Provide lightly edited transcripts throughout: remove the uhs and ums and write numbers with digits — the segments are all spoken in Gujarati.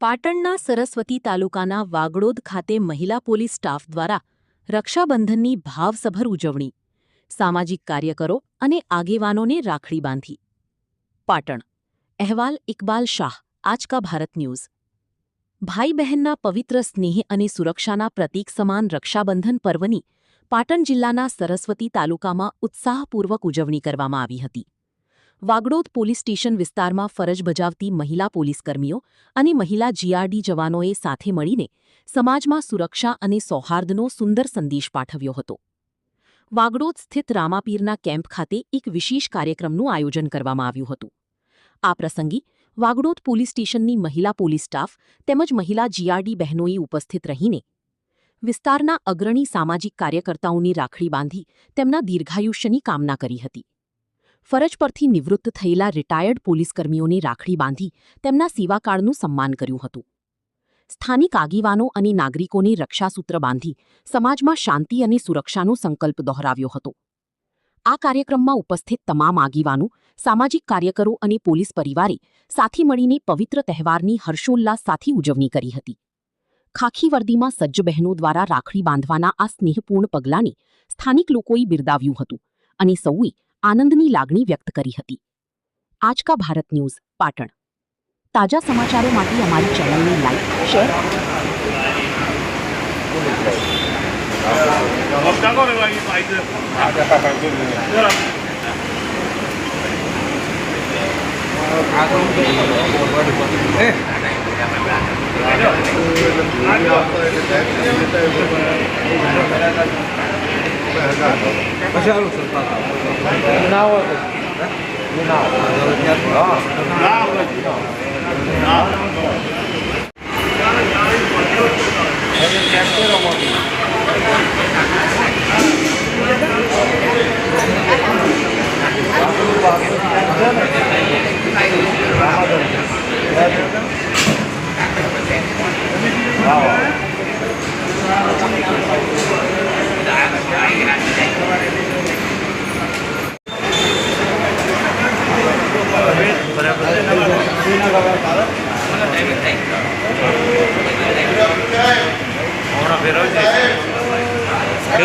પાટણના સરસ્વતી તાલુકાના વાગડોદ ખાતે મહિલા પોલીસ સ્ટાફ દ્વારા રક્ષાબંધનની ભાવસભર ઉજવણી, સામાજિક કાર્યકરો અને આગેવાનોને રાખડી બાંધી. પાટણ. અહેવાલ ઇકબાલ શાહ, આજ કા ભારત ન્યૂઝ. ભાઈ બહેનના પવિત્ર સ્નેહ અને સુરક્ષાના પ્રતીક સમાન રક્ષાબંધન પર્વની પાટણ જિલ્લાના સરસ્વતી તાલુકામાં ઉત્સાહપૂર્વક ઉજવણી કરવામાં આવી હતી. વાગડોદ પોલીસ સ્ટેશન વિસ્તારમાં ફરજ બજાવતી મહિલા પોલીસકર્મીઓ અને મહિલા જીઆરડી જવાનોએ સાથે મળીને સમાજમાં સુરક્ષા અને સૌહાર્દનો સુંદર સંદેશ પાઠવ્યો હતો. વાગડોદ સ્થિત રામાપીરના કેમ્પ ખાતે એક વિશેષ કાર્યક્રમનું આયોજન કરવામાં આવ્યું હતું. આ પ્રસંગે વાગડોદ પોલીસ સ્ટેશનની મહિલા પોલીસ સ્ટાફ તેમજ મહિલા જીઆરડી બહેનોએ ઉપસ્થિત રહીને વિસ્તારના અગ્રણી સામાજિક કાર્યકર્તાઓની રાખડી બાંધી તેમના દીર્ઘાયુષ્યની કામના કરી હતી. ફરજ પરથી નિવૃત્ત થયેલા રિટાયર્ડ પોલીસકર્મીઓને રાખડી બાંધી તેમના સેવાકાળનું સન્માન કર્યું હતું. સ્થાનિક આગેવાનો અને નાગરિકોને રક્ષાસૂત્ર બાંધી સમાજમાં શાંતિ અને સુરક્ષાનો સંકલ્પ દોહરાવ્યો હતો. આ કાર્યક્રમમાં ઉપસ્થિત તમામ આગેવાનો, સામાજિક કાર્યકરો અને પોલીસ પરિવારે સાથે મળીને પવિત્ર તહેવારની હર્ષોલ્લાસ સાથે ઉજવણી કરી હતી. ખાખી વર્દીમાં સજ્જ બહેનો દ્વારા રાખડી બાંધવાના આ સ્નેહપૂર્ણ પગલાંને સ્થાનિક લોકોએ બિરદાવ્યું હતું અને સૌએ આનંદની લાગણી વ્યક્ત કરી હતી. આજ કા ભારત ન્યૂઝ, પાટણ. તાજા સમાચારો માટે અમારી ચેનલને લાઇક, શેર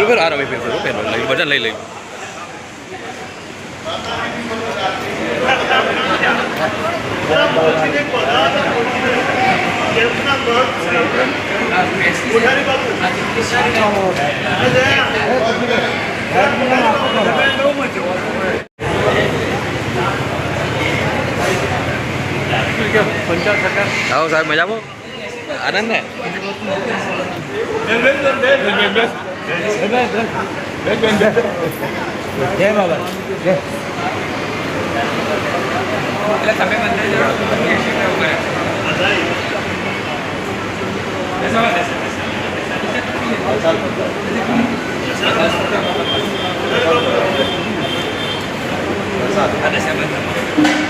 फिर आ रहा है फिर वजन ले ले आओ साहब मजा वो आनंद है जय बाबा जय ada siapa?